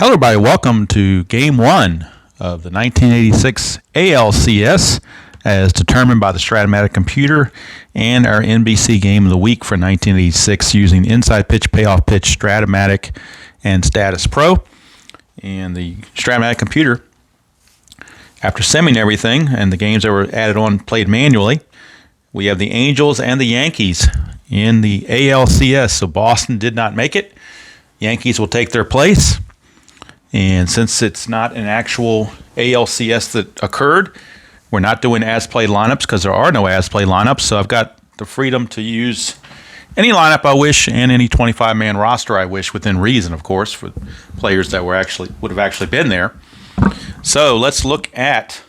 Hello, everybody. Welcome to Game 1 of the 1986 ALCS as determined by the Stratomatic computer and our NBC Game of the Week for 1986 using Inside Pitch, Payoff Pitch, Stratomatic, and Status Pro. And the Stratomatic computer, after simming everything and the games that were added on played manually, we have the Angels and the Yankees in the ALCS. So Boston did not make it. Yankees will take their place. And since it's not an actual ALCS that occurred, we're not doing as-played lineups because there are no as-played lineups. So I've got the freedom to use any lineup I wish and any 25-man roster I wish, within reason, of course, for players that would have actually been there. So let's look at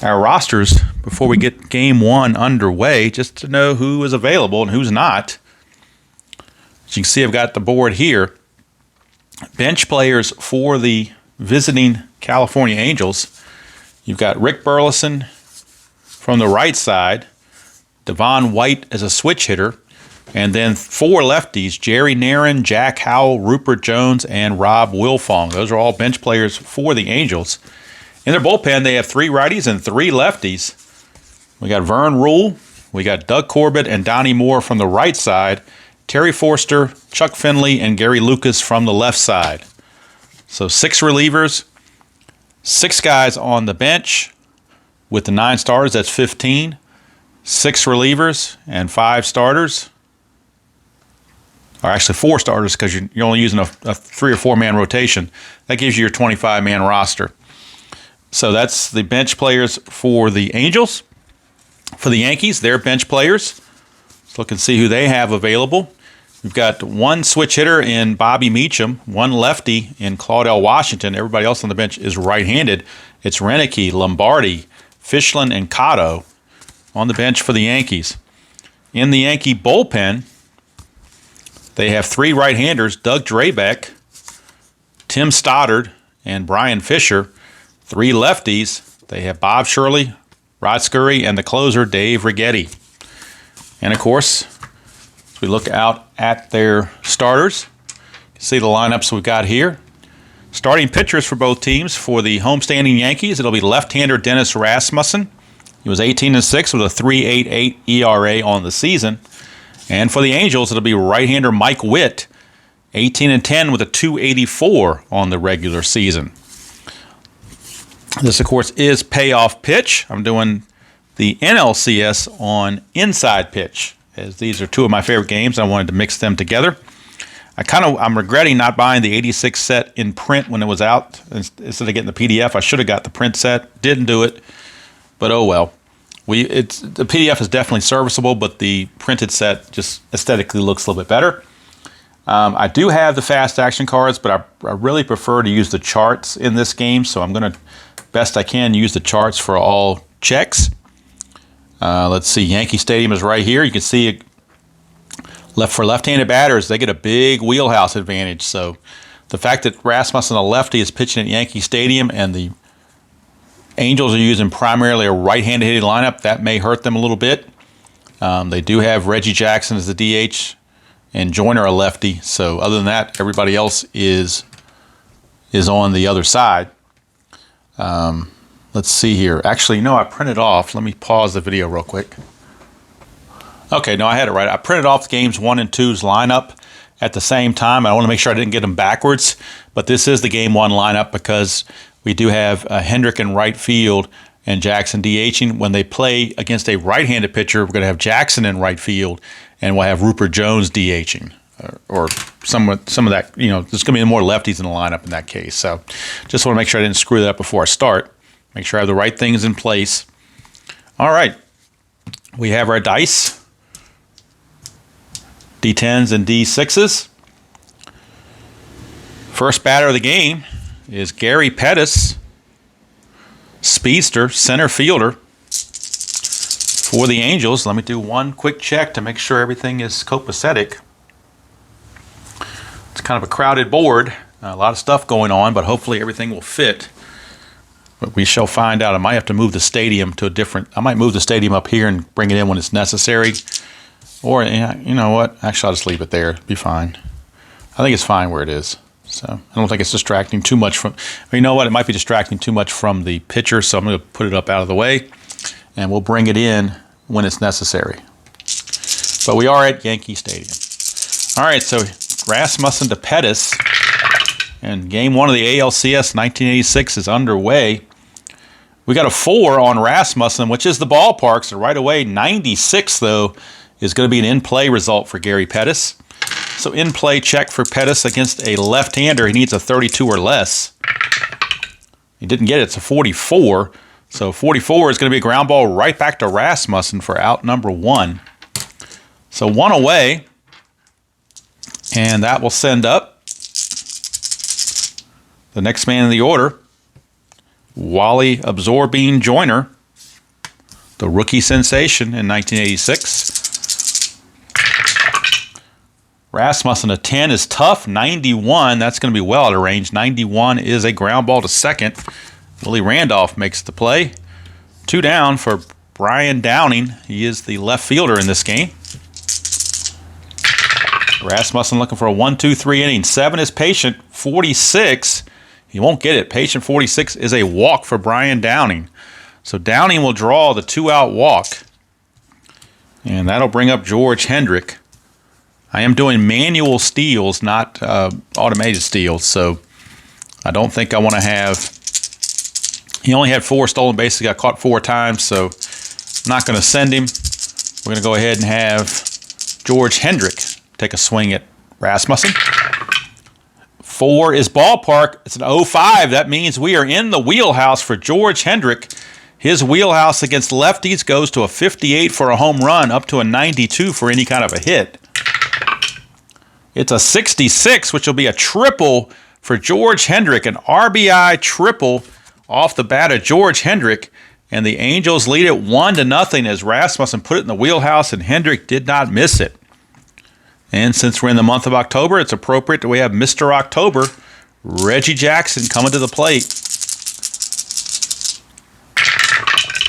our rosters before we get Game 1 underway, just to know who is available and who's not. As you can see, I've got the board here. Bench players for the visiting California Angels. You've got Rick Burleson from the right side, Devon White as a switch hitter, and then four lefties, Jerry Narron, Jack Howell, Rupert Jones, and Rob Wilfong. Those are all bench players for the Angels. In their bullpen, they have three righties and three lefties. We got Vern Rule, we got Doug Corbett and Donnie Moore from the right side, Terry Forster, Chuck Finley, and Gary Lucas from the left side. So six relievers, six guys on the bench with the 9 starters, that's 15. Six relievers and 5 starters. Or actually 4 starters because you're only using a 3 or 4 man rotation. That gives you your 25-man roster. So that's the bench players for the Angels. For the Yankees, they're bench players. Let's look and see who they have available. We've got one switch hitter in Bobby Meacham, one lefty in Claudell Washington. Everybody else on the bench is right-handed. It's Renicky, Lombardi, Fischlin, and Cotto on the bench for the Yankees. In the Yankee bullpen, they have 3 right-handers, Doug Drabeck, Tim Stoddard, and Brian Fisher. 3 lefties, they have Bob Shirley, Rod Scurry, and the closer, Dave Righetti. And, of course, as we look out at their starters, you can see the lineups we've got here. Starting pitchers for both teams. For the homestanding Yankees, it'll be left-hander Dennis Rasmussen. He was 18-6 with a 3.88 ERA on the season. And for the Angels, it'll be right-hander Mike Witt, 18-10 with a 2.84 on the regular season. This, of course, is Payoff Pitch. I'm doing the NLCS on Inside Pitch, as these are 2 of my favorite games. I wanted to mix them together. I'm regretting not buying the 86 set in print when it was out. Instead of getting the PDF, I should have got the print set. Didn't do it, but oh well. The PDF is definitely serviceable, but the printed set just aesthetically looks a little bit better. I do have the fast action cards, but I really prefer to use the charts in this game, so I'm going to, best I can, use the charts for all checks. Let's see, Yankee Stadium is right here. You can see for left-handed batters, they get a big wheelhouse advantage. So the fact that Rasmussen, a lefty, is pitching at Yankee Stadium and the Angels are using primarily a right-handed hitting lineup, that may hurt them a little bit. They do have Reggie Jackson as the DH and Joyner a lefty. So other than that, everybody else is on the other side. Let's see here. Actually, I printed off. Let me pause the video real quick. Okay, no, I had it right. I printed off games 1 and 2's lineup at the same time. I want to make sure I didn't get them backwards, but this is the Game 1 lineup because we do have Hendrick in right field and Jackson DHing. When they play against a right-handed pitcher, we're going to have Jackson in right field, and we'll have Rupert Jones DHing. Or some of that, there's going to be more lefties in the lineup in that case. So just want to make sure I didn't screw that up before I start. Make sure I have the right things in place. All right. We have our dice. D10s and D6s. First batter of the game is Gary Pettis, speedster, center fielder for the Angels. Let me do one quick check to make sure everything is copacetic. It's kind of a crowded board, a lot of stuff going on, but hopefully everything will fit. But we shall find out. I might have to move the stadium to I might move the stadium up here and bring it in when it's necessary. Or, you know what? Actually, I'll just leave it there. It'll be fine. I think it's fine where it is. So I don't think it's distracting too much from, or you know what, it might be distracting too much from the pitcher, so I'm going to put it up out of the way, and we'll bring it in when it's necessary. But we are at Yankee Stadium. All right, so Rasmussen to Pettis, and Game 1 of the ALCS 1986 is underway. We got a 4 on Rasmussen, which is the ballpark, so right away, 96, though, is going to be an in-play result for Gary Pettis. So in-play check for Pettis against a left-hander. He needs a 32 or less. He didn't get it. It's a 44. So 44 is going to be a ground ball right back to Rasmussen for out number 1. So 1 away. And that will send up the next man in the order, Wally Absorbine Joyner, the rookie sensation in 1986. Rasmussen, a 10 is tough. 91, that's going to be well out of range. 91 is a ground ball to second. Willie Randolph makes the play. 2 down for Brian Downing. He is the left fielder in this game. Rasmussen looking for a 1-2-3 inning. 7 is patient. 46, he won't get it. Patient 46 is a walk for Brian Downing. So Downing will draw the 2-out walk. And that'll bring up George Hendrick. I am doing manual steals, not automated steals, so I don't think I want to have... He only had 4 stolen bases, got caught 4 times, so I'm not going to send him. We're going to go ahead and have George Hendrick take a swing at Rasmussen. 4 is ballpark. It's an 0-5. That means we are in the wheelhouse for George Hendrick. His wheelhouse against lefties goes to a 58 for a home run, up to a 92 for any kind of a hit. It's a 66, which will be a triple for George Hendrick, an RBI triple off the bat of George Hendrick, and the Angels lead it 1-0 as Rasmussen put it in the wheelhouse, and Hendrick did not miss it. And since we're in the month of October, it's appropriate that we have Mr. October, Reggie Jackson, coming to the plate.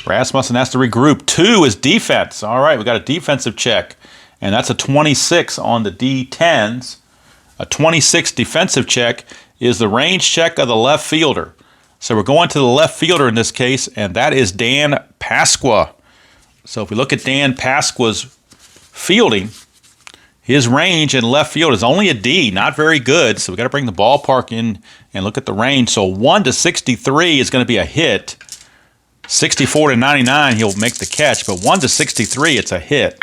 Rasmussen has to regroup. 2 is defense. All right, we got a defensive check. And that's a 26 on the D10s. A 26 defensive check is the range check of the left fielder. So we're going to the left fielder in this case, and that is Dan Pasqua. So if we look at Dan Pasqua's fielding, his range in left field is only a D, not very good. So we got to bring the ballpark in and look at the range. So 1-63 is going to be a hit. 64-99, he'll make the catch, but 1-63, it's a hit.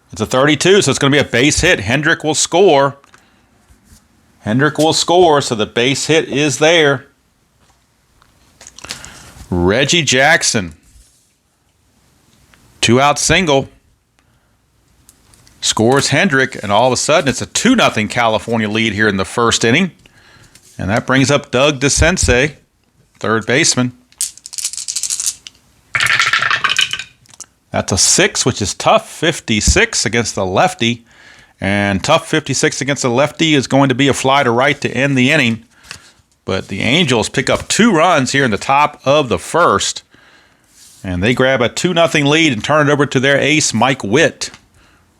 It's a 32, so it's going to be a base hit. Hendrick will score. Hendrick will score, so the base hit is there. Reggie Jackson, 2-out single. Scores Hendrick, and all of a sudden it's a 2-0 California lead here in the first inning. And that brings up Doug DeSense, third baseman. That's a 6, which is tough. 56 against the lefty. And tough 56 against the lefty is going to be a fly to right to end the inning. But the Angels pick up 2 runs here in the top of the first. And they grab a 2-0 lead and turn it over to their ace, Mike Witt,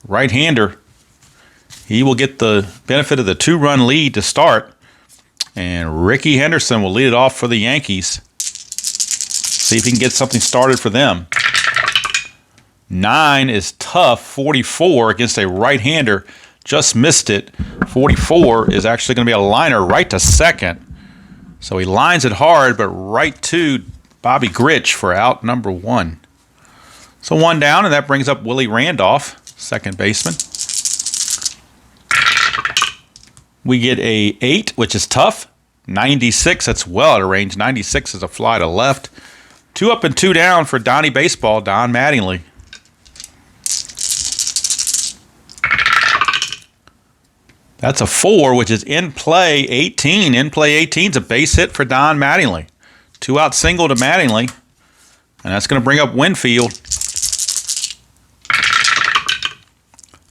right-hander. He will get the benefit of the 2-run lead to start. And Ricky Henderson will lead it off for the Yankees. See if he can get something started for them. 9 is tough. 44 against a right-hander. Just missed it. 44 is actually going to be a liner right to second. So he lines it hard, but right to Bobby Grich for out number 1. So 1 down, and that brings up Willie Randolph, second baseman. We get a 8, which is tough. 96, that's well out of range. 96 is a fly to left. 2 up and 2 down for Donnie Baseball, Don Mattingly. That's a 4, which is in play 18. In play 18 is a base hit for Don Mattingly. 2-out single to Mattingly. And that's going to bring up Winfield.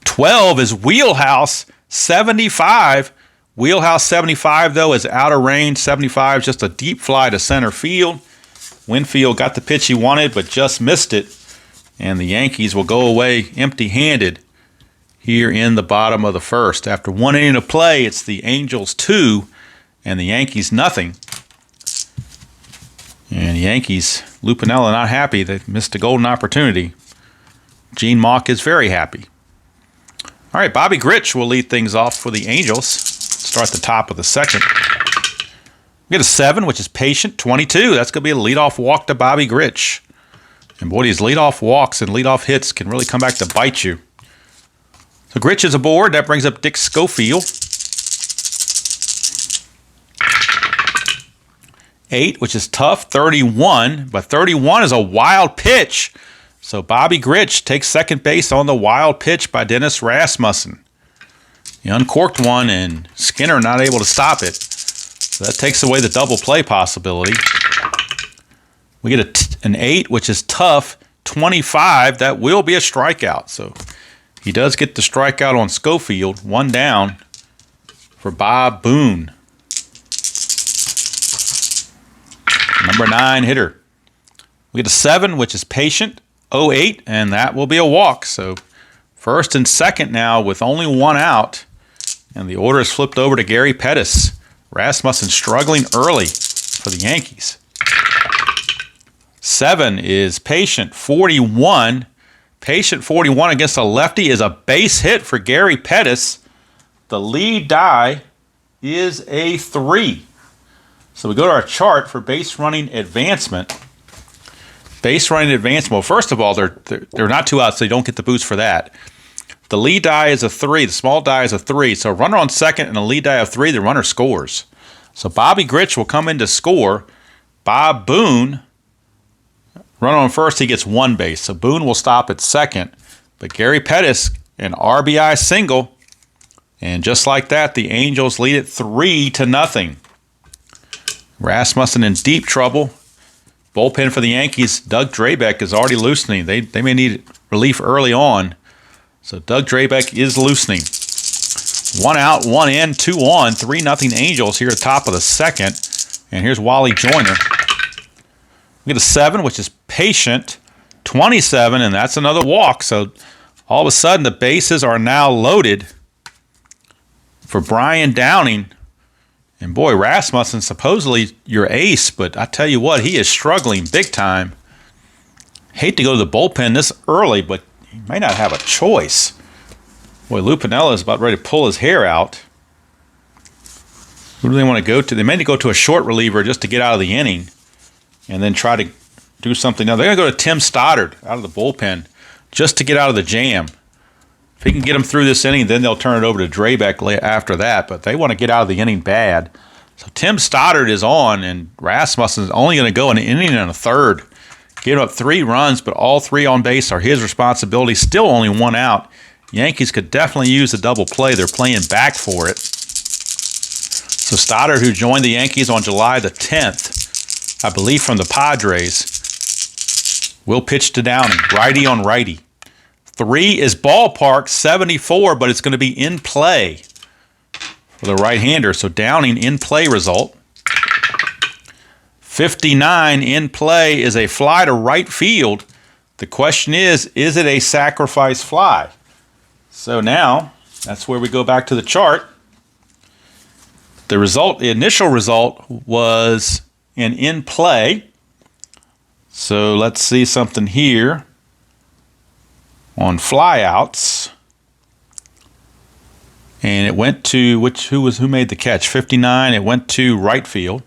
12 is Wheelhouse 75. Wheelhouse 75, though, is out of range. 75 is just a deep fly to center field. Winfield got the pitch he wanted, but just missed it. And the Yankees will go away empty-handed here in the bottom of the first. After 1 inning of play, it's the Angels 2 and the Yankees nothing. And the Yankees, Lupinella not happy. They missed a golden opportunity. Gene Mauch is very happy. All right, Bobby Grich will lead things off for the Angels. Start the top of the second. We get a 7, which is patient. 22. That's going to be a leadoff walk to Bobby Grich. And boy, these leadoff walks and leadoff hits can really come back to bite you. So Grich is aboard. That brings up Dick Schofield. 8, which is tough. 31. But 31 is a wild pitch. So Bobby Grich takes second base on the wild pitch by Dennis Rasmussen. He uncorked one, and Skinner not able to stop it. So that takes away the double play possibility. We get an 8, which is tough. 25, that will be a strikeout. So he does get the strikeout on Schofield. 1 down for Bob Boone. Number 9 hitter. We get a 7, which is patient. 0-8, and that will be a walk. So first and second now with only 1 out. And the order is flipped over to Gary Pettis. Rasmussen struggling early for the Yankees. 7 is patient. 41. Patient 41 against a lefty is a base hit for Gary Pettis. The lead die is a 3. So we go to our chart for base running advancement. Base running advancement. Well, first of all, they're not 2 outs, so you don't get the boost for that. The lead die is a 3. The small die is a 3. So a runner on second and a lead die of 3, the runner scores. So Bobby Grich will come in to score. Bob Boone, runner on first, he gets 1 base. So Boone will stop at second. But Gary Pettis, an RBI single. And just like that, the Angels lead it 3-0. Rasmussen in deep trouble. Bullpen for the Yankees, Doug Drabek is already loosening. They may need relief early on. So Doug Drabek is loosening. 1 out, 1 in, 2 on, 3-0 Angels here at the top of the second. And here's Wally Joyner. We get a 7, which is patient. 27, and that's another walk. So all of a sudden the bases are now loaded for Brian Downing. And boy, Rasmussen, supposedly your ace, but I tell you what, he is struggling big time. Hate to go to the bullpen this early, but he may not have a choice. Boy, Lupinella is about ready to pull his hair out. Who do they want to go to? They may need to go to a short reliever just to get out of the inning and then try to do something. Now, they're going to go to Tim Stoddard out of the bullpen just to get out of the jam. If he can get them through this inning, then they'll turn it over to Drabek after that. But they want to get out of the inning bad. So Tim Stoddard is on, and Rasmussen is only going to go an inning and a third. Gave up 3 runs, but all 3 on base are his responsibility. Still only 1 out. Yankees could definitely use a double play. They're playing back for it. So Stoddard, who joined the Yankees on July the 10th, I believe from the Padres, will pitch to Downing, righty on righty. 3 is ballpark, 74, but it's going to be in play for the right-hander. So Downing in play result. 59 in play is a fly to right field. The question is it a sacrifice fly? So now, that's where we go back to the chart. The result, the initial result was an in play. So let's see something here. On flyouts, and it went to who made the catch? 59. It went to right field.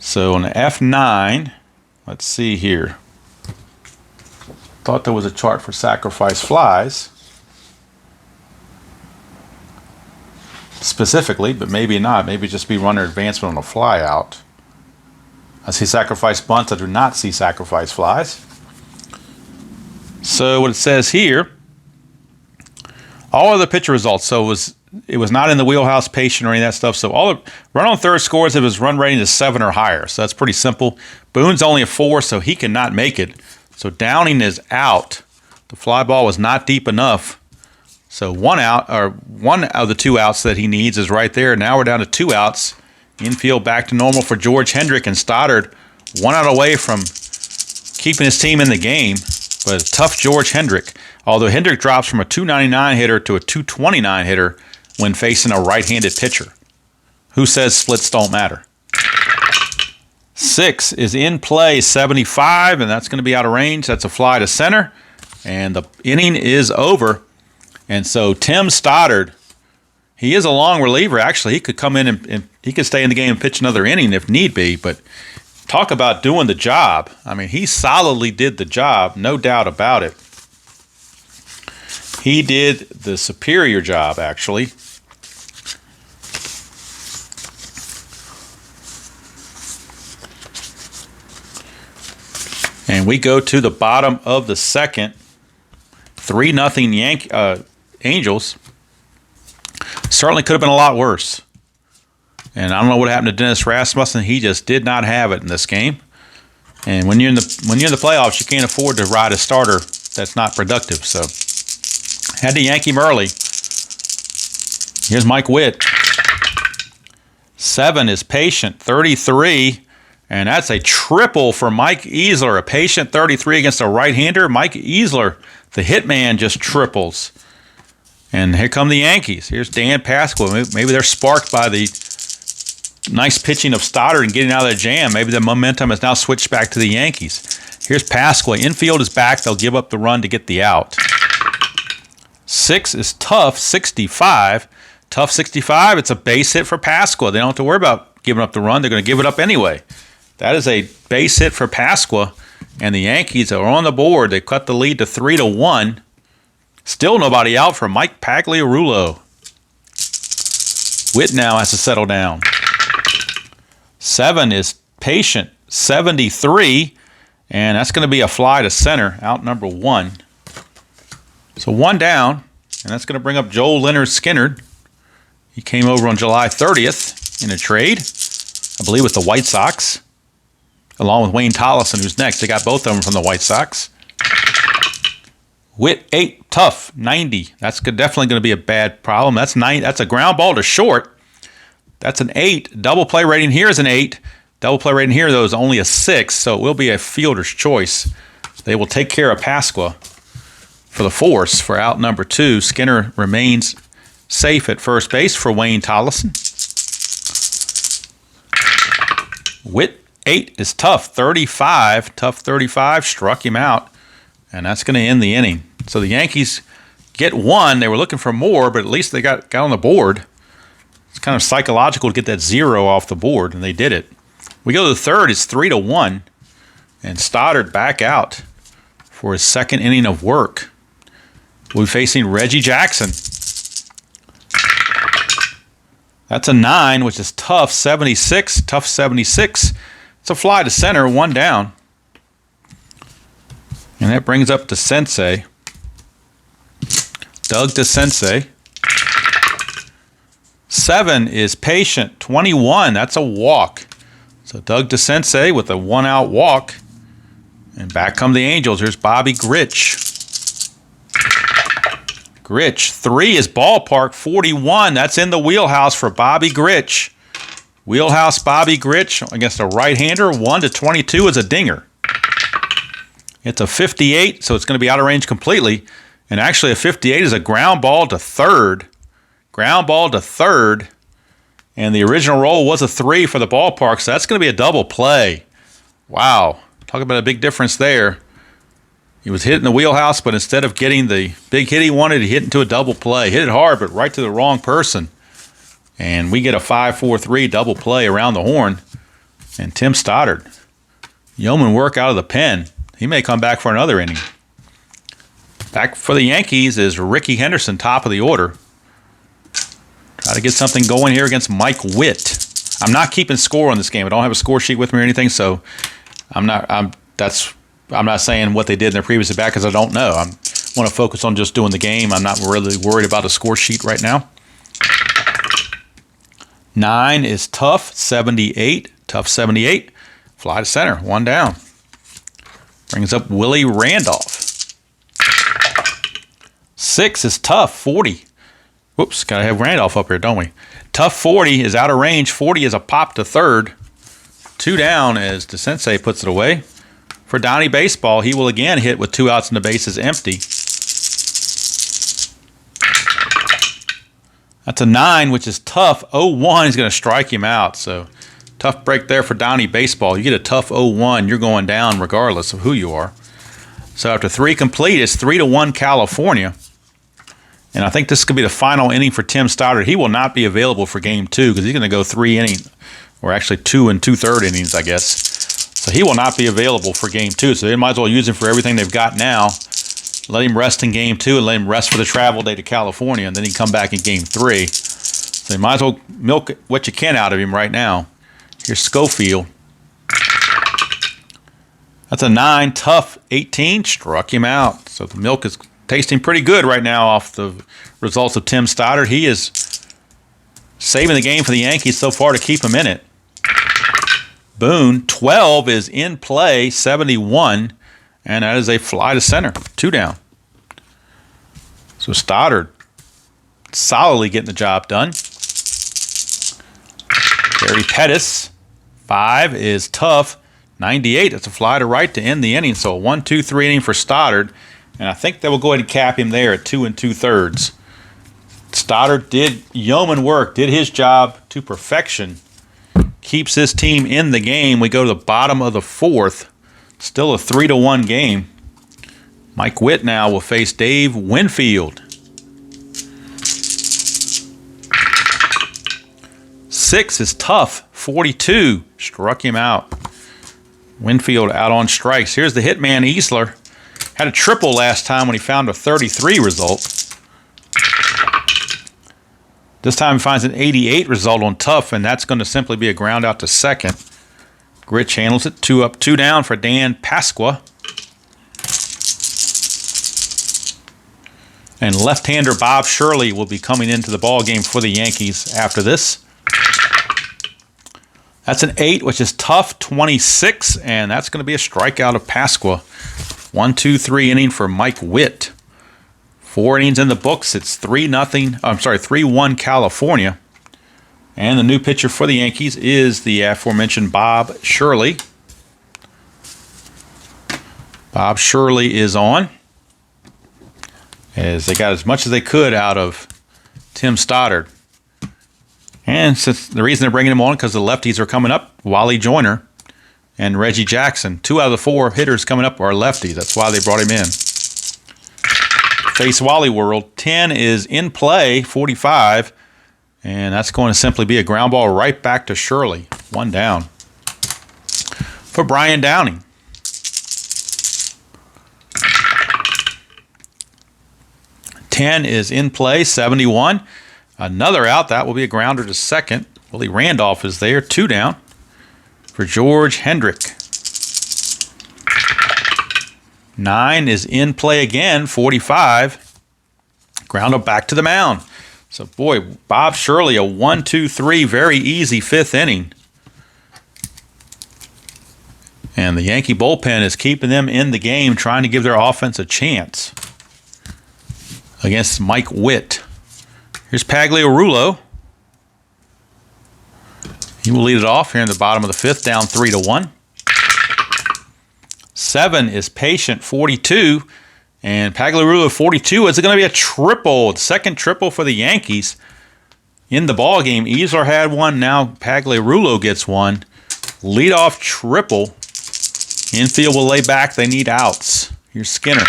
So on the F9, let's see here. Thought there was a chart for sacrifice flies specifically, but maybe not. Maybe just be runner advancement on a flyout. I see sacrifice bunts. I do not see sacrifice flies. So what it says here, all of the pitcher results. So it was not in the wheelhouse, patient, or any of that stuff. So all the run on third scores if his run rating is 7 or higher. So that's pretty simple. Boone's only a 4, so he cannot make it. So Downing is out. The fly ball was not deep enough. So 1 out, or 1 of the 2 outs that he needs is right there. Now we're down to 2 outs. Infield back to normal for George Hendrick, and Stoddard 1 out away from keeping his team in the game. But a tough George Hendrick. Although Hendrick drops from a 299 hitter to a 229 hitter when facing a right-handed pitcher. Who says splits don't matter? 6 is in play, 75, and that's going to be out of range. That's a fly to center, and the inning is over. And so Tim Stoddard, he is a long reliever. Actually, he could come in and he could stay in the game and pitch another inning if need be. But talk about doing the job. I mean, he solidly did the job, no doubt about it. He did the superior job, actually. And we go to the bottom of the second. 3-0 Angels. Certainly could have been a lot worse. And I don't know what happened to Dennis Rasmussen. He just did not have it in this game. And when you're in the playoffs, you can't afford to ride a starter that's not productive. So had to yank him early. Here's Mike Witt. 7 is patient, 33. And that's a triple for Mike Easler. A patient 33 against a right-hander. Mike Easler, the hitman, just triples. And here come the Yankees. Here's Dan Pasqua. Maybe they're sparked by the nice pitching of Stoddard and getting out of the jam. Maybe the momentum has now switched back to the Yankees. Here's Pasqua. Infield is back. They'll give up the run to get the out. 6 is tough, 65. Tough 65. It's a base hit for Pasqua. They don't have to worry about giving up the run. They're going to give it up anyway. That is a base hit for Pasqua, and the Yankees are on the board. They cut the lead to 3-1. Still nobody out for Mike Pagliarulo. Witt now has to settle down. 7 is patient, 73, and that's going to be a fly to center, out number 1. So 1 down, and that's going to bring up Joel Leonard Skinner. He came over on July 30th in a trade, I believe with the White Sox, along with Wayne Tollison, who's next. They got both of them from the White Sox. Witt, 8, tough, 90. That's definitely going to be a bad problem. That's a ground ball to short. That's an 8. Double play rating here is an 8. Double play rating here, though, is only a 6, so it will be a fielder's choice. They will take care of Pasqua for the force for out number 2. Skinner remains safe at first base for Wayne Tollison. Witt, 8 is tough, 35. Tough 35, struck him out, and that's going to end the inning. So the Yankees get 1. They were looking for more, but at least they got on the board. It's kind of psychological to get that 0 off the board, and they did it. We go to the third. It's 3-1, and Stoddard back out for his second inning of work. We'll be facing Reggie Jackson. That's a 9, which is tough, 76. Tough 76. It's a fly to center, 1 down. And that brings up the Sensei. Doug DeSensei. 7 is patient, 21. That's a walk. So Doug DeSensei with a 1-out walk. And back come the Angels. Here's Bobby Grich. Grich, 3 is ballpark, 41. That's in the wheelhouse for Bobby Grich. Wheelhouse Bobby Grich against a right-hander. 1-22 is a dinger. It's a 58, so it's going to be out of range completely. And actually a 58 is a ground ball to third. Ground ball to third. And the original roll was a 3 for the ballpark, so that's going to be a double play. Wow. Talk about a big difference there. He was hit in the wheelhouse, but instead of getting the big hit he wanted, he hit into a double play. Hit it hard, but right to the wrong person. And we get a 5-4-3 double play around the horn. And Tim Stoddard, yeoman work out of the pen. He may come back for another inning. Back for the Yankees is Ricky Henderson, top of the order. Try to get something going here against Mike Witt. I'm not keeping score on this game. I don't have a score sheet with me or anything, so I'm not saying what they did in their previous at bat because I don't know. I want to focus on just doing the game. I'm not really worried about a score sheet right now. 9 is tough, 78. Tough 78. Fly to center, 1 down. Brings up Willie Randolph. 6 is tough, 40. Whoops, got to have Randolph up here, don't we? Tough 40 is out of range. 40 is a pop to third. 2 down as DeSensei puts it away. For Donnie Baseball, he will again hit with 2 outs and the bases empty. That's a 9, which is tough. 0-1 is going to strike him out. So tough break there for Donnie Baseball. You get a tough 0-1, you're going down regardless of who you are. So after 3 complete, it's 3-1 California. And I think this could be the final inning for Tim Stoddard. He will not be available for game 2 because he's going to go 3 innings, or actually 2 2/3 innings, I guess. So he will not be available for game 2. So they might as well use him for everything they've got now. Let him rest in game 2 and let him rest for the travel day to California, and then he can come back in game 3. So you might as well milk what you can out of him right now. Here's Schofield. That's a 9, tough 18, struck him out. So the milk is tasting pretty good right now off the results of Tim Stoddard. He is saving the game for the Yankees so far to keep him in it. Boone, 12 is in play, 71, and that is a fly to center, 2 down. So Stoddard solidly getting the job done. Gary Pettis, 5 is tough, 98. That's a fly to right to end the inning. So a 1-2-3 inning for Stoddard. And I think they will go ahead and cap him there at 2 2/3. Stoddard did yeoman work, did his job to perfection. Keeps his team in the game. We go to the bottom of the 4th. Still a 3-1 game. Mike Witt now will face Dave Winfield. 6 is tough, 42. Struck him out. Winfield out on strikes. Here's the hitman Easler. Had a triple last time when he found a 33 result. This time he finds an 88 result on tough, and that's going to simply be a ground out to second. Gritch handles it. 2 up, 2 down for Dan Pasqua. And left-hander Bob Shirley will be coming into the ball game for the Yankees after this. That's an 8, which is tough, 26, and that's going to be a strikeout of Pasqua. 1-2-3 inning for Mike Witt. 4 innings in the books. It's 3-1 California. And the new pitcher for the Yankees is the aforementioned Bob Shirley. Bob Shirley is on, as they got as much as they could out of Tim Stoddard. And since the reason they're bringing him on because the lefties are coming up, Wally Joyner and Reggie Jackson. 2 out of the 4 hitters coming up are lefties. That's why they brought him in. Face Wally World. 10 is in play, 45. And that's going to simply be a ground ball right back to Shirley. 1 down. For Brian Downing. Ten is in play, 71. Another out. That will be a grounder to second. Willie Randolph is there, 2 down for George Hendrick. 9 is in play again, 45. Grounder back to the mound. So, boy, Bob Shirley, a 1-2-3, very easy 5th inning. And the Yankee bullpen is keeping them in the game, trying to give their offense a chance against Mike Witt. Here's Pagliarulo. He will lead it off here in the bottom of the 5th, down 3-1. 7 is Patient, 42. And Pagliarulo, 42. Is it going to be a triple? The second triple for the Yankees in the ball game. Easler had one. Now Pagliarulo gets one. Leadoff triple. Infield will lay back. They need outs. Here's Skinner.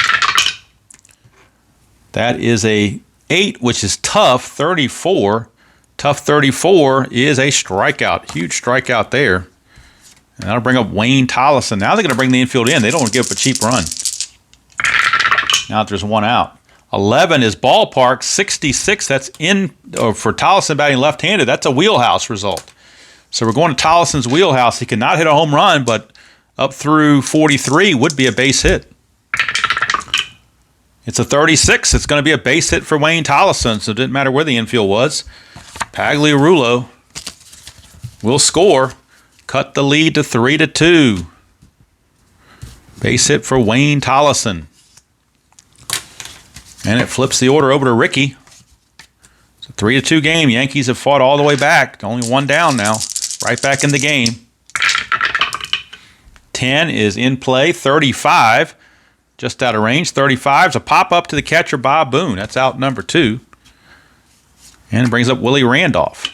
That is a 8, which is tough, 34. Tough 34 is a strikeout. Huge strikeout there. And that'll bring up Wayne Tollison. Now they're going to bring the infield in. They don't want to give up a cheap run. Now that there's 1 out. 11 is Ballpark. 66, that's in for Tollison batting left-handed. That's a wheelhouse result. So we're going to Tollison's wheelhouse. He cannot hit a home run, but up through 43 would be a base hit. It's a 36. It's going to be a base hit for Wayne Tollison, so it didn't matter where the infield was. Pagliarulo will score. Cut the lead to 3-2. Base hit for Wayne Tollison. And it flips the order over to Ricky. It's a 3-2 game. Yankees have fought all the way back. Only 1 down now. Right back in the game. 10 is in play. 35. Just out of range. 35 is a pop-up to the catcher, Bob Boone. That's out number 2. And brings up Willie Randolph.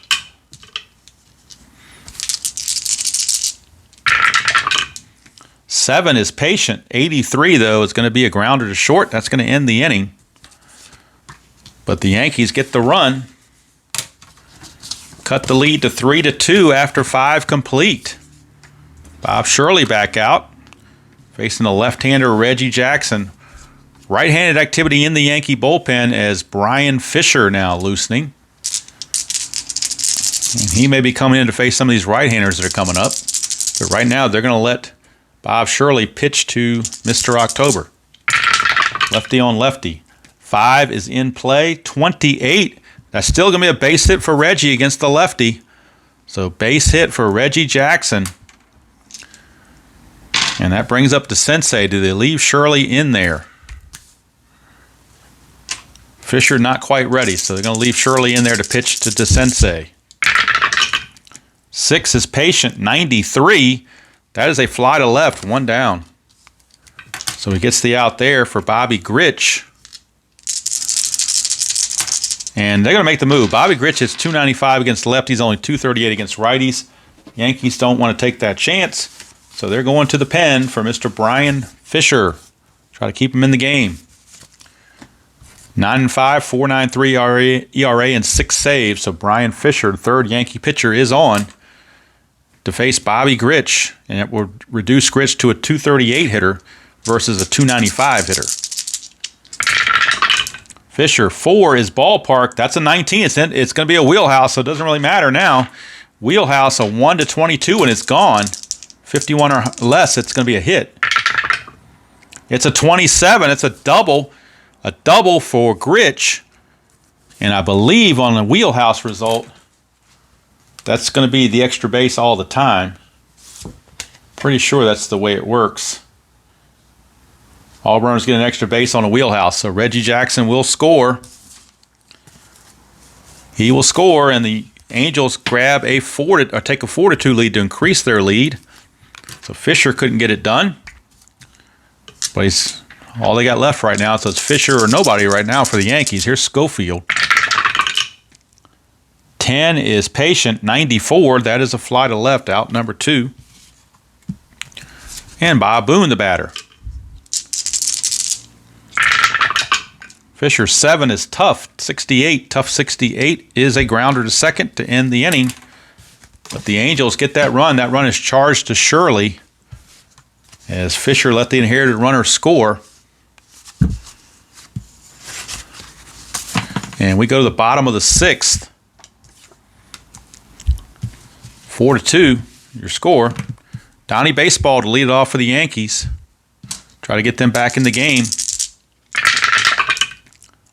Seven is patient. 83, though, is going to be a grounder to short. That's going to end the inning. But the Yankees get the run. Cut the lead to 3-2 after 5 complete. Bob Shirley back out. Facing the left-hander Reggie Jackson. Right-handed activity in the Yankee bullpen as Brian Fisher now loosening. And he may be coming in to face some of these right-handers that are coming up. But right now, they're going to let Bob Shirley pitch to Mr. October. Lefty on lefty. 5 is in play. 28. That's still going to be a base hit for Reggie against the lefty. So base hit for Reggie Jackson. And that brings up the Sensei. Do they leave Shirley in there? Fisher not quite ready, so they're going to leave Shirley in there to pitch to the Sensei. 6 is patient. 93. That is a fly to left, 1 down. So he gets the out there for Bobby Grich. And they're going to make the move. Bobby Grich is 295 against lefties, only 238 against righties. Yankees don't want to take that chance, so they're going to the pen for Mr. Brian Fisher. Try to keep him in the game. 9-5, 4.93 ERA, and 6 saves. So Brian Fisher, the third Yankee pitcher, is on to face Bobby Grich, and it will reduce Grich to a 238 hitter versus a 295 hitter. Fisher, 4 is ballpark. That's a 19. It's going to be a wheelhouse, so it doesn't really matter now. Wheelhouse, a 1-22, and it's gone. 51 or less, it's going to be a hit. It's a 27. It's a double. A double for Grich. And I believe on the wheelhouse result, that's going to be the extra base all the time. Pretty sure that's the way it works. All runners get an extra base on a wheelhouse. So Reggie Jackson will score. He will score, and the Angels grab take a 4-2 lead to increase their lead. So Fisher couldn't get it done. But he's all they got left right now. So it's Fisher or nobody right now for the Yankees. Here's Schofield. 10 is patient. 94. That is a fly to left, out number 2. And Bob Boone, the batter. Fisher, 7 is tough. 68. Tough 68 is a grounder to second to end the inning. But the Angels get that run. That run is charged to Shirley as Fisher let the inherited runner score. And we go to the bottom of the 6th. 4-2, your score. Donnie Baseball to lead it off for the Yankees. Try to get them back in the game.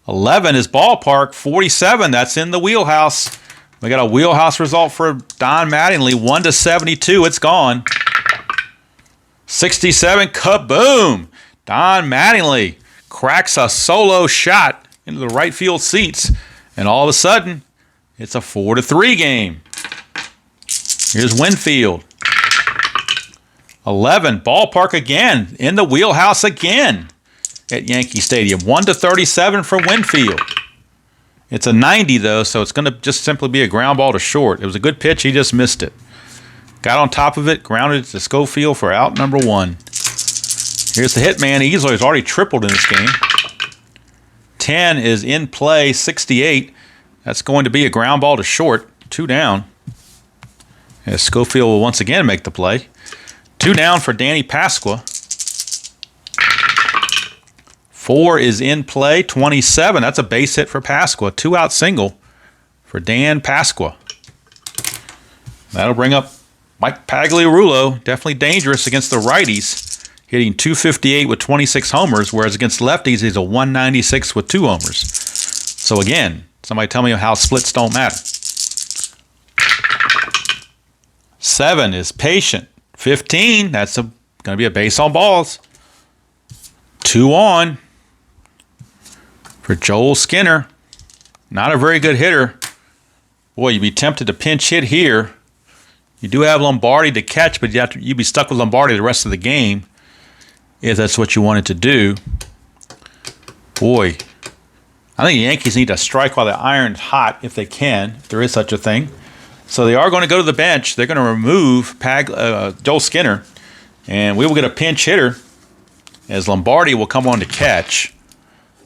11 is ballpark. 47, that's in the wheelhouse. We got a wheelhouse result for Don Mattingly. 1-72, it's gone. 67, kaboom! Don Mattingly cracks a solo shot into the right field seats. And all of a sudden, it's a 4-3 game. Here's Winfield. 11, ballpark again, in the wheelhouse again at Yankee Stadium. 1-37 for Winfield. It's a 90, though, so it's going to just simply be a ground ball to short. It was a good pitch. He just missed it. Got on top of it, grounded it to Schofield for out number 1. Here's the hitman. Easily has already tripled in this game. 10 is in play. 68. That's going to be a ground ball to short. 2 down. As Schofield will once again make the play. 2 down for Danny Pasqua. 4 is in play. 27. That's a base hit for Pasqua. 2-out single for Dan Pasqua. That'll bring up Mike Pagliarulo. Definitely dangerous against the righties. Hitting .258 with 26 homers, whereas against lefties, he's a .196 with 2 homers. So again, somebody tell me how splits don't matter. 7 is patient. 15, that's going to be a base on balls. 2 on for Joel Skinner. Not a very good hitter. Boy, you'd be tempted to pinch hit here. You do have Lombardi to catch, but you'd be stuck with Lombardi the rest of the game if that's what you wanted to do. Boy, I think the Yankees need to strike while the iron's hot if they can, if there is such a thing. So they are going to go to the bench. They're going to remove Joel Skinner, and we will get a pinch hitter as Lombardi will come on to catch.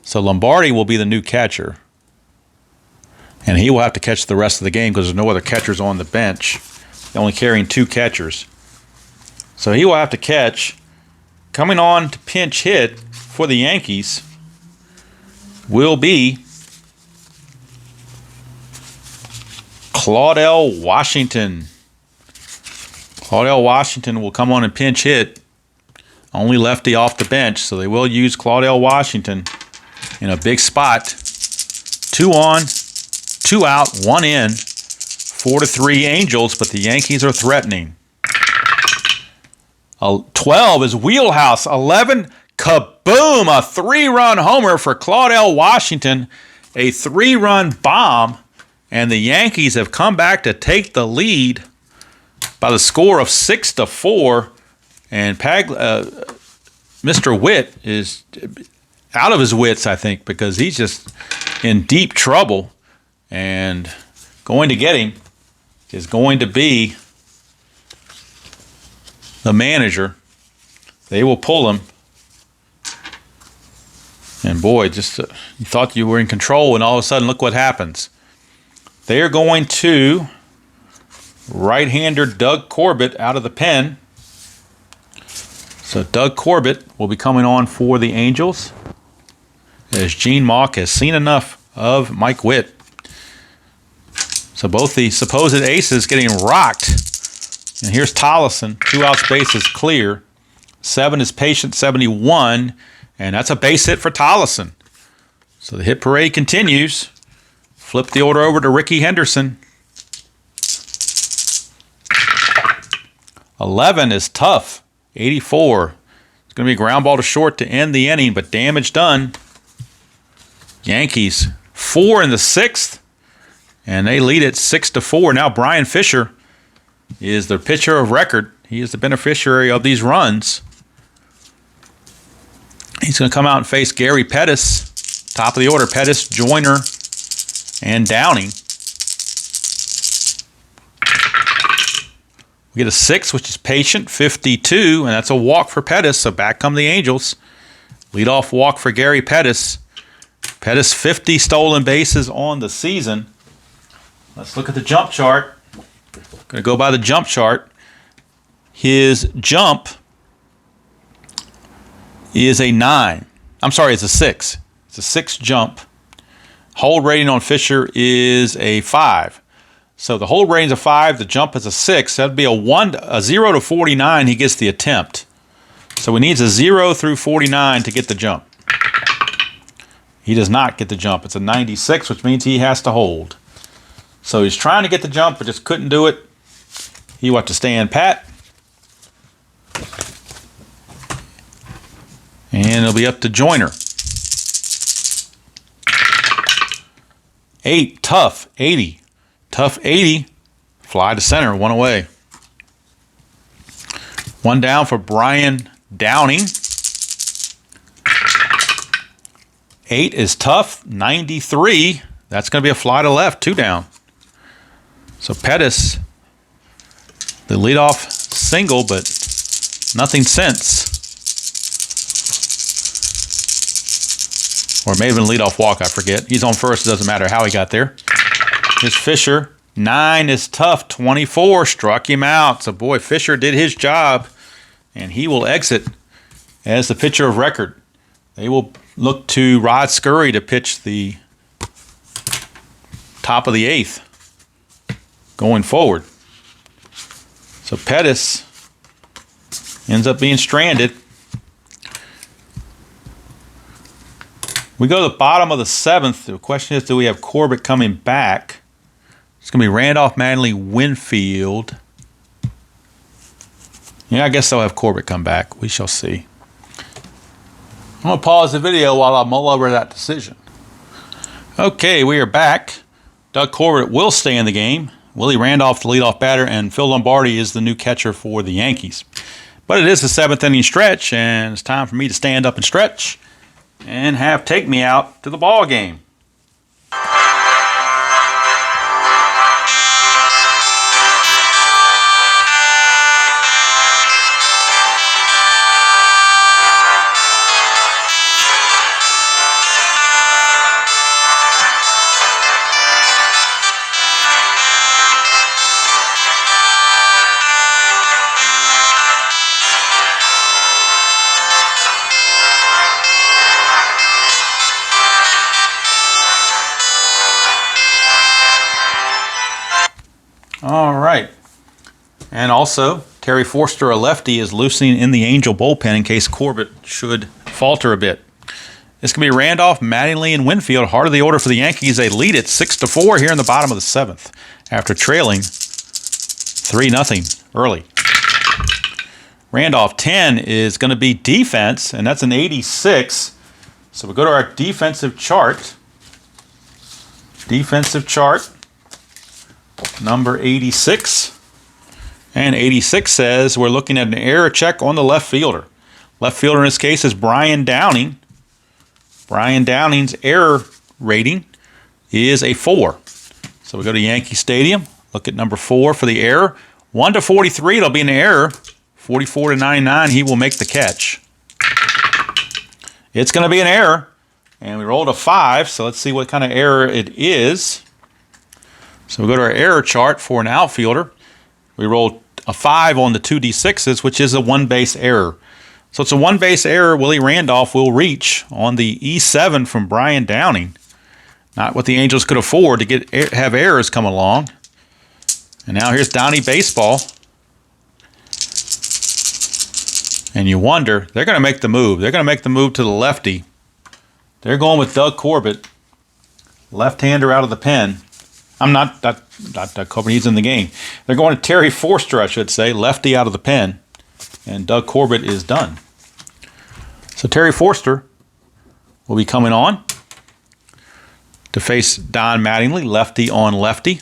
So Lombardi will be the new catcher, and he will have to catch the rest of the game because there's no other catchers on the bench. They're only carrying 2 catchers. So he will have to catch. Coming on to pinch hit for the Yankees will be Claudell Washington. Claudell Washington will come on and pinch hit. Only lefty off the bench, so they will use Claudell Washington in a big spot. 2 on, 2 out, 1 in. 4-3 Angels, but the Yankees are threatening. 12 is Wheelhouse. 11, kaboom! A 3-run homer for Claudell Washington. A 3-run bomb. And the Yankees have come back to take the lead by the score of 6-4. And Mr. Witt is out of his wits, I think, because he's just in deep trouble. And going to get him is going to be the manager. They will pull him. And boy, just you thought you were in control, and all of a sudden, look what happens. They are going to right-hander Doug Corbett out of the pen. So Doug Corbett will be coming on for the Angels, as Gene Mauch has seen enough of Mike Witt. So both the supposed aces getting rocked. And here's Tollison, 2 outs, bases clear. 7 is Patient, 71, and that's a base hit for Tollison. So the hit parade continues. Flip the order over to Ricky Henderson. 11 is Tough, 84. It's going to be a ground ball to short to end the inning, but damage done. Yankees 4 in the 6th, and they lead it 6-4. Now Brian Fisher is the pitcher of record. He is the beneficiary of these runs. He's going to come out and face Gary Pettis. Top of the order, Pettis, Joyner, and Downing. We get a 6, which is Patient, 52, and that's a walk for Pettis, so back come the Angels. Leadoff walk for Gary Pettis. Pettis, 50 stolen bases on the season. Let's look at the jump chart. Going to go by the jump chart. His jump is a 9. I'm sorry, it's a 6. It's a 6 jump. Hold rating on Fisher is a 5. So the hold rating is a 5, the jump is a 6. That'd be a 0 to 49, he gets the attempt. So he needs a 0 through 49 to get the jump. He does not get the jump. It's a 96, which means he has to hold. So he's trying to get the jump, but just couldn't do it. He will have to stand pat. And it'll be up to Joyner. 8, Tough, 80. Tough, 80. Fly to center, 1 away. 1 down for Brian Downing. 8 is Tough, 93. That's going to be a fly to left, 2 down. So Pettis, the leadoff single, but nothing since. Or maybe a leadoff walk, I forget. He's on first, it doesn't matter how he got there. Here's Fisher. 9 is Tough, 24, struck him out. So boy, Fisher did his job, and he will exit as the pitcher of record. They will look to Rod Scurry to pitch the top of the 8th going forward. So Pettis ends up being stranded. We go to the bottom of the 7th. The question is, do we have Corbett coming back? It's going to be Randolph, Manley, Winfield. Yeah, I guess they'll have Corbett come back. We shall see. I'm going to pause the video while I mull over that decision. Okay, we are back. Doug Corbett will stay in the game. Willie Randolph, the leadoff batter, and Phil Lombardi is the new catcher for the Yankees. But it is the 7th inning stretch, and it's time for me to stand up and stretch and have take me out to the ball game. All right. And also, Terry Forster, a lefty, is loosening in the Angel bullpen in case Corbett should falter a bit. It's going to be Randolph, Mattingly, and Winfield. Heart of the order for the Yankees. They lead it 6-4 here in the bottom of the 7th after trailing 3-0 early. Randolph 10 is going to be defense, and that's an 86. So we go to our defensive chart. Defensive chart, number 86. And 86 says we're looking at an error check on the left fielder. Left fielder in this case is Brian Downing. Brian Downing's error rating is a 4. So we go to Yankee Stadium, look at number 4 for the error. 1-43, it'll be an error. 44-99, he will make the catch. It's going to be an error. And we rolled a 5, so let's see what kind of error it is. So we go to our error chart for an outfielder. We rolled a 5 on the 2d6s, which is a one-base error. So it's a one-base error Willie Randolph will reach on the E7 from Brian Downing. Not what the Angels could afford to have errors come along. And now here's Donnie Baseball. And you wonder, they're going to make the move. They're going to make the move to the lefty. They're going with Doug Corbett, left-hander out of the pen. I'm not Doug Corbett, he's in the game. They're going to Terry Forster, I should say, lefty out of the pen. And Doug Corbett is done. So Terry Forster will be coming on to face Don Mattingly, lefty on lefty.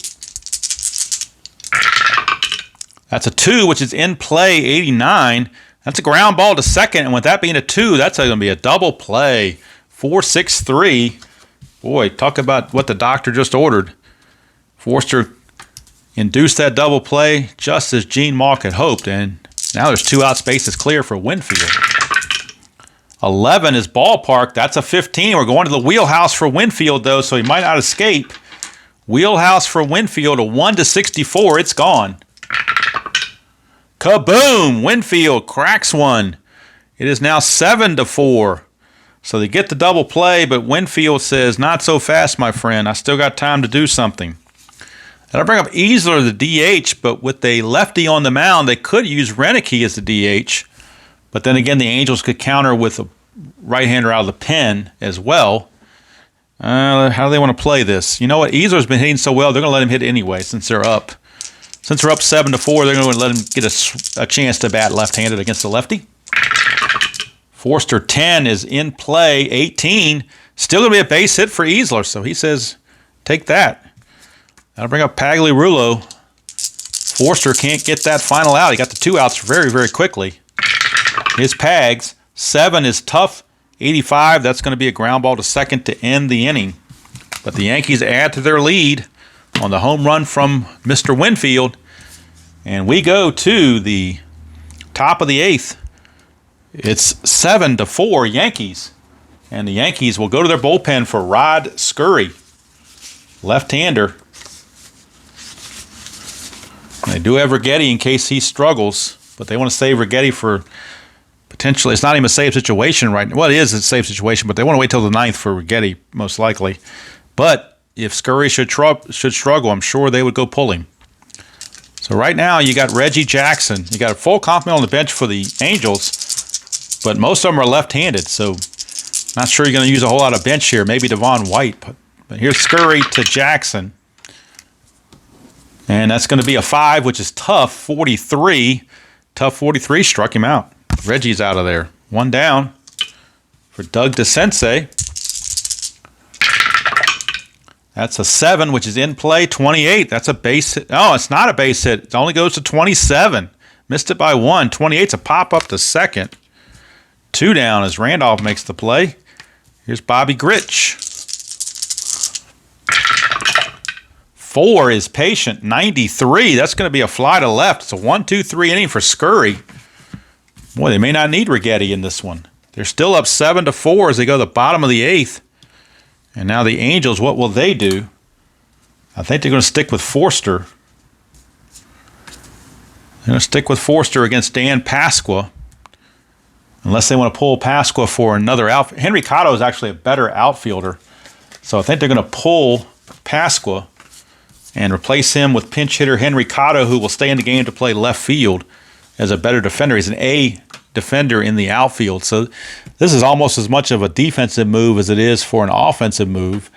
That's a 2, which is in play, 89. That's a ground ball to second, and with that being a 2, that's going to be a double play. 4-6-3. Boy, talk about what the doctor just ordered. Forster induced that double play just as Gene Mauch had hoped, and now there's 2 out, spaces clear for Winfield. 11 is ballpark. That's a 15. We're going to the wheelhouse for Winfield, though, so he might not escape. Wheelhouse for Winfield, a 1-64. It's gone. Kaboom! Winfield cracks one. It is now 7-4. So they get the double play, but Winfield says, not so fast, my friend. I still got time to do something. That'll bring up Easler, the DH, but with a lefty on the mound, they could use Renicky as the DH. But then again, the Angels could counter with a right-hander out of the pen as well. How do they want to play this? You know what? Easler's been hitting so well, they're going to let him hit anyway since they're up. Since they're up 7-4, they're going to let him get a chance to bat left-handed against the lefty. Forster 10 is in play, 18. Still going to be a base hit for Easler, so he says, take that. That'll bring up Pagliarulo. Forster can't get that final out. He got the 2 outs very, very quickly. His Pags. 7 is tough. 85, that's going to be a ground ball to second to end the inning. But the Yankees add to their lead on the home run from Mr. Winfield. And we go to the top of the 8th. It's 7-4 Yankees. And the Yankees will go to their bullpen for Rod Scurry, left-hander. They do have Righetti in case he struggles, but they want to save Righetti for potentially. It's not even a safe situation right now. Well, it is a safe situation, but they want to wait till the 9th for Righetti, most likely. But if Scurry should struggle, I'm sure they would go pull him. So right now you got Reggie Jackson. You got a full complement on the bench for the Angels, but most of them are left-handed, so not sure you're going to use a whole lot of bench here. Maybe Devon White, but here's Scurry to Jackson. And that's going to be a 5, which is tough. 43. Tough 43 struck him out. Reggie's out of there. 1 down for Doug DeSensei. That's a 7, which is in play. 28. That's a base hit. Oh, it's not a base hit. It only goes to 27. Missed it by 1. 28's a pop up to second. 2 down as Randolph makes the play. Here's Bobby Grich. 4 is patient. 93. That's going to be a fly to left. It's a 1-2-3 inning for Scurry. Boy, they may not need Righetti in this one. They're still up 7-4 as they go to the bottom of the 8th. And now the Angels, what will they do? I think they're going to stick with Forster. They're going to stick with Forster against Dan Pasqua. Unless they want to pull Pasqua for another outfielder. Henry Cotto is actually a better outfielder. So I think they're going to pull Pasqua and replace him with pinch hitter Henry Cotto, who will stay in the game to play left field as a better defender. He's an A defender in the outfield. So this is almost as much of a defensive move as it is for an offensive move.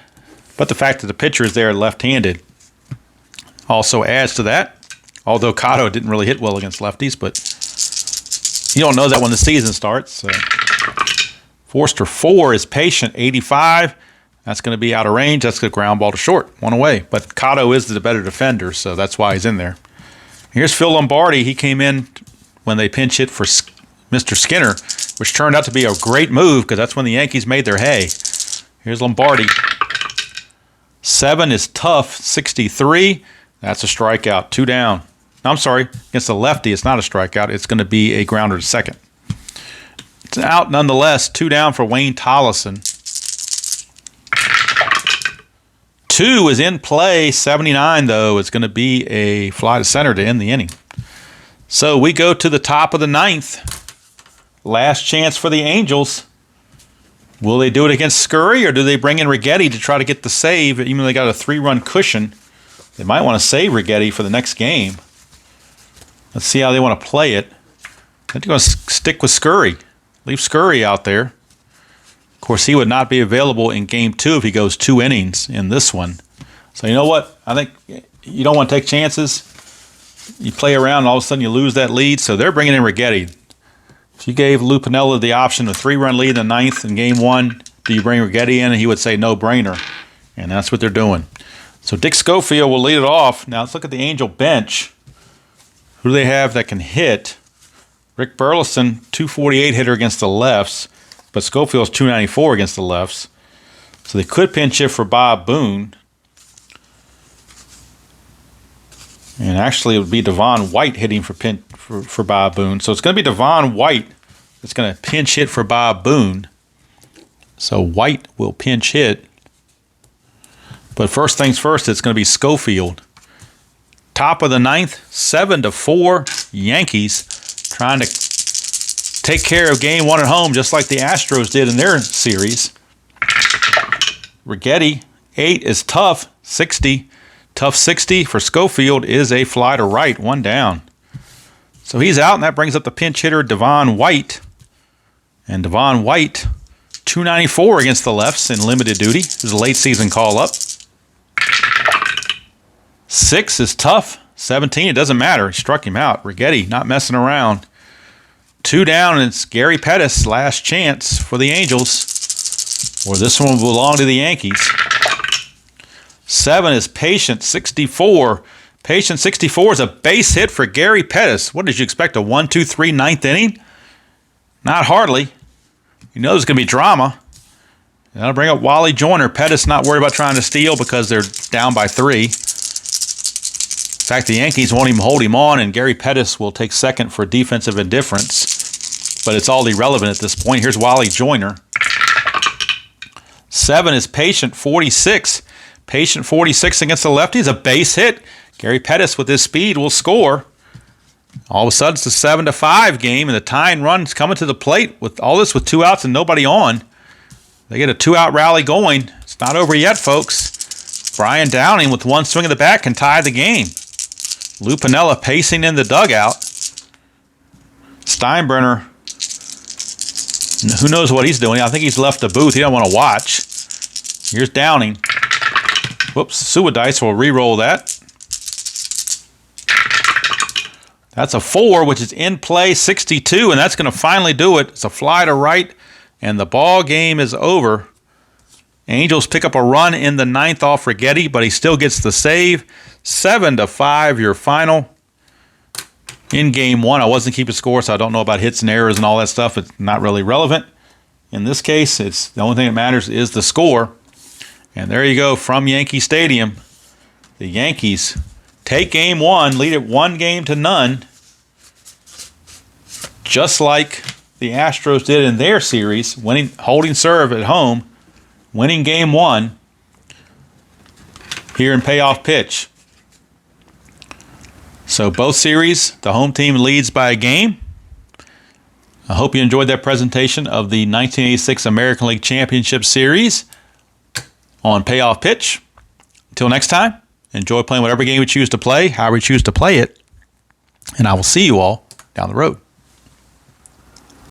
But the fact that the pitcher is there left-handed also adds to that. Although Cotto didn't really hit well against lefties, but you don't know that when the season starts. So Forster 4 is patient, 85. That's going to be out of range. That's the ground ball to short, one away. But Cotto is the better defender, so that's why he's in there. Here's Phil Lombardi. He came in when they pinch hit for Mr. Skinner, which turned out to be a great move because that's when the Yankees made their hay. Here's Lombardi. 7 is tough, 63. That's a strikeout, 2 down. No, I'm sorry, against the lefty, it's not a strikeout. It's going to be a grounder to second. It's out nonetheless, 2 down for Wayne Tollison. 2 is in play, 79 though. It's going to be a fly to center to end the inning. So we go to the top of the 9th. Last chance for the Angels. Will they do it against Scurry, or do they bring in Righetti to try to get the save? Even though they got a 3-run cushion, they might want to save Righetti for the next game. Let's see how they want to play it. I think they're going to stick with Scurry. Leave Scurry out there. Of course, he would not be available in Game 2 if he goes 2 innings in this one. So you know what? I think you don't want to take chances. You play around, and all of a sudden you lose that lead. So they're bringing in Righetti. If you gave Lou Piniella the option of 3-run lead in the 9th in Game 1, do you bring Righetti in? And he would say no-brainer. And that's what they're doing. So Dick Schofield will lead it off. Now let's look at the Angel bench. Who do they have that can hit? Rick Burleson, 248 hitter against the lefts, but Schofield's 294 against the lefts. So they could pinch hit for Bob Boone. And actually it would be Devon White hitting for Bob Boone. So it's going to be Devon White that's going to pinch hit for Bob Boone. So White will pinch hit. But first things first, it's going to be Schofield. Top of the 9th, 7-4, Yankees trying to take care of Game 1 at home just like the Astros did in their series. Righetti, 8 is tough, 60. Tough 60 for Schofield is a fly to right, 1 down. So he's out, and that brings up the pinch hitter, Devon White. And Devon White, 294 against the lefts in limited duty. This is a late season call-up. 6 is tough. 17, it doesn't matter. He struck him out. Righetti not messing around. 2 down, and it's Gary Pettis' last chance for the Angels. Or this one will belong to the Yankees. 7 is Patient, 64. Patient, 64 is a base hit for Gary Pettis. What did you expect, a 1-2-3 9th inning? Not hardly. You know there's going to be drama. That'll bring up Wally Joyner. Pettis not worried about trying to steal because they're down by 3. In fact, the Yankees won't even hold him on, and Gary Pettis will take second for defensive indifference. But it's all irrelevant at this point. Here's Wally Joyner. 7 is Patient, 46. Patient, 46 against the lefty is a base hit. Gary Pettis with his speed will score. All of a sudden, it's a 7-5 game, and the tying run's coming to the plate with all this with 2 outs and nobody on. They get a 2-out rally going. It's not over yet, folks. Brian Downing with 1 swing of the bat can tie the game. Lou Piniella pacing in the dugout. Steinbrenner, who knows what he's doing. I think he's left the booth. He don't want to watch. Here's Downing. Whoops, Suedice will re-roll that. That's a 4, which is in play, 62, and that's going to finally do it. It's a fly to right, and the ball game is over. Angels pick up a run in the 9th off Righetti, but he still gets the save. 7-5, your final. In Game 1, I wasn't keeping score, so I don't know about hits and errors and all that stuff. It's not really relevant. In this case, it's the only thing that matters is the score. And there you go, from Yankee Stadium. The Yankees take Game 1, lead it 1-0. Just like the Astros did in their series, holding serve at home, winning Game 1 here in Payoff Pitch. So both series, the home team leads by a game. I hope you enjoyed that presentation of the 1986 American League Championship Series on Payoff Pitch. Until next time, Enjoy playing whatever game we choose to play, however we choose to play it. And I will see you all down the road.